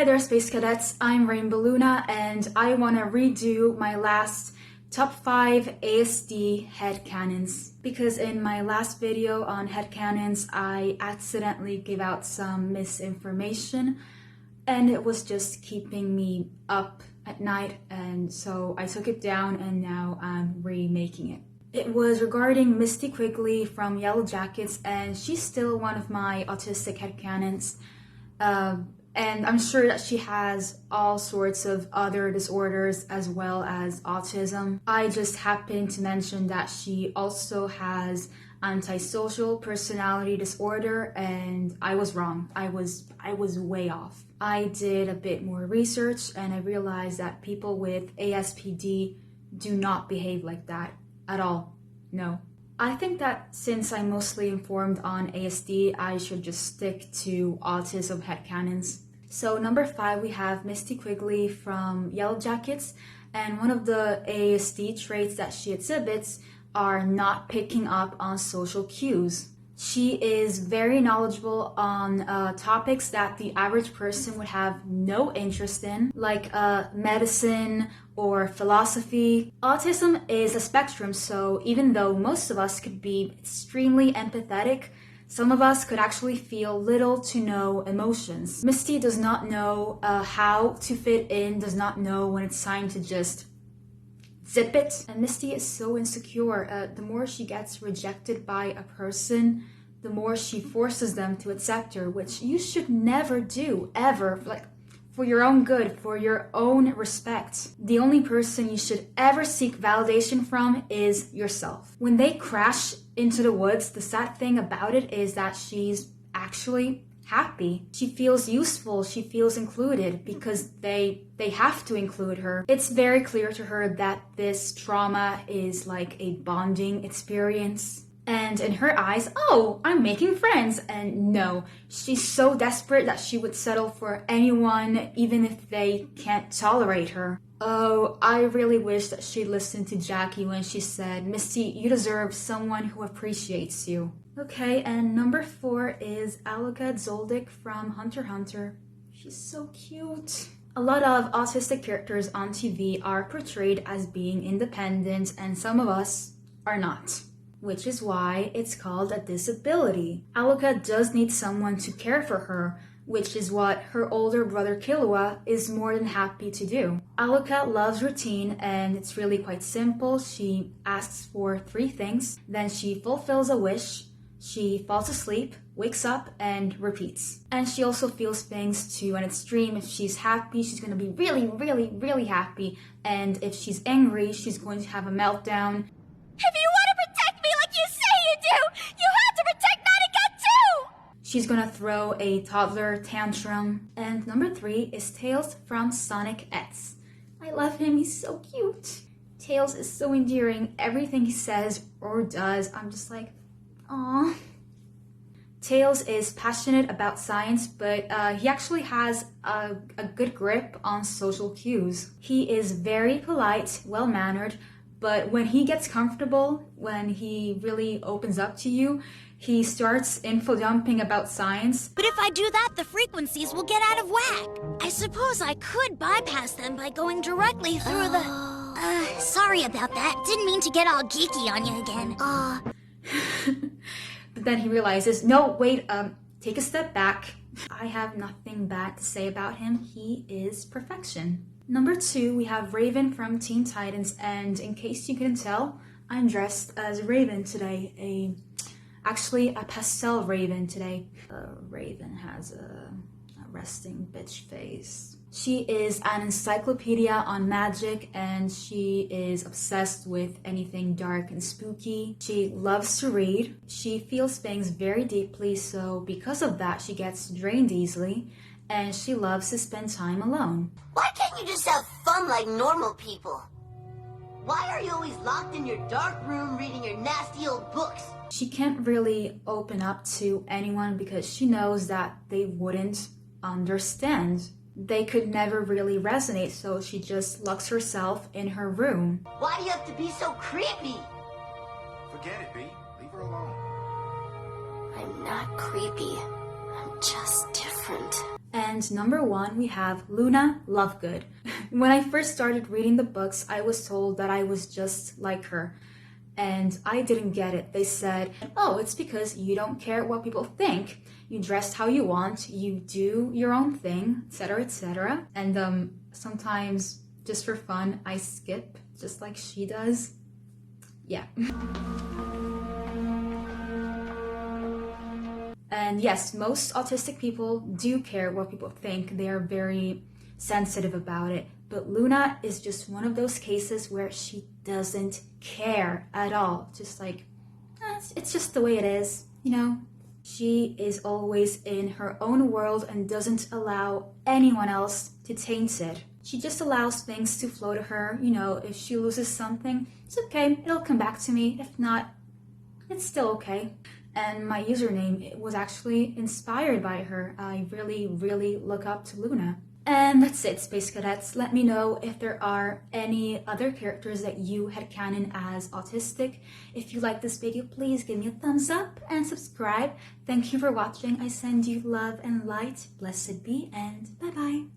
there, Space Cadets. I'm Rainbow Luna, and I want to redo my last top 5 ASD headcanons. Because in my last video on headcanons, I accidentally gave out some misinformation, and it was just keeping me up at night, and so I took it down, and now I'm remaking it. It was regarding Misty Quigley from Yellowjackets, and she's still one of my autistic headcanons. And I'm sure that she has all sorts of other disorders as well as autism. I just happened to mention that she also has antisocial personality disorder, and I was wrong. I was way off. I did a bit more research and I realized that people with ASPD do not behave like that at all. No. I think that since I'm mostly informed on ASD, I should just stick to autism headcanons. So number 5, we have Misty Quigley from Yellowjackets, and one of the ASD traits that she exhibits are not picking up on social cues. She is very knowledgeable on topics that the average person would have no interest in, like medicine or philosophy. Autism is a spectrum, so even though most of us could be extremely empathetic, some of us could actually feel little to no emotions. Misty does not know how to fit in, does not know when it's time to just zip it. And Misty is so insecure. The more she gets rejected by a person, the more she forces them to accept her, which you should never do, ever. Like, for your own good, for your own respect. The only person you should ever seek validation from is yourself. When they crash into the woods, the sad thing about it is that she's actually happy. She feels useful, she feels included because they have to include her. It's very clear to her that this trauma is like a bonding experience. And in her eyes, oh, I'm making friends. And no, she's so desperate that she would settle for anyone, even if they can't tolerate her. Oh, I really wish that she listened to Jackie when she said, Misty, you deserve someone who appreciates you. Okay, and number 4 is allukazoldyck from hunterxhunter. She's so cute. A lot of autistic characters on TV are portrayed as being independent, and some of us are not, which is why it's called a disability. Alluka does need someone to care for her, which is what her older brother Killua is more than happy to do. Alluka loves routine, and it's really quite simple. She asks for 3 things, then she fulfills a wish, she falls asleep, wakes up, and repeats. And she also feels things to an extreme. If she's happy, she's going to be really, really, really happy, and if she's angry, she's going to have a meltdown. If you want to protect me like you say you do, you have to protect Nautica too! She's gonna throw a toddler tantrum. And number 3 is Tails from sonicx. I love him, he's so cute. Tails is so endearing. Everything he says or does, I'm just like, aww. Tails is passionate about science, but he actually has a good grip on social cues. He is very polite, well-mannered, but when he gets comfortable, when he really opens up to you, he starts info dumping about science. But if I do that, the frequencies will get out of whack. I suppose I could bypass them by going directly through the... sorry about that. Didn't mean to get all geeky on you again. But then he realizes, no, wait, take a step back. I have nothing bad to say about him. He is perfection. Number 2, we have Raven from TeenTitans, and in case you couldn't tell, I'm dressed as a raven today. Actually a pastel raven today. Raven has a resting bitch face. She is an encyclopedia on magic, and she is obsessed with anything dark and spooky. She loves to read. She feels things very deeply, so because of that, she gets drained easily. And she loves to spend time alone. Why can't you just have fun like normal people? Why are you always locked in your dark room reading your nasty old books? She can't really open up to anyone because she knows that they wouldn't understand. They could never really resonate, so she just locks herself in her room. Why do you have to be so creepy? Forget it, B. Leave her alone. I'm not creepy. I'm just different. And number 1, we have Luna Lovegood. When I first started reading the books, I was told that I was just like her. And I didn't get it. They said, oh, it's because you don't care what people think. You dress how you want, you do your own thing, etc., etc. And sometimes, just for fun, I skip, just like she does. Yeah. And yes, most autistic people do care what people think. They are very sensitive about it. But Luna is just one of those cases where she doesn't care at all. Just like, it's just the way it is, you know? She is always in her own world and doesn't allow anyone else to taint it. She just allows things to flow to her. You know, if she loses something, it's okay, it'll come back to me. If not, it's still okay. And my username was actually inspired by her. I really, really look up to Luna. And that's it, Space Cadets. Let me know if there are any other characters that you headcanon as autistic. If you like this video, please give me a thumbs up and subscribe. Thank you for watching. I send you love and light. Blessed be, and bye-bye.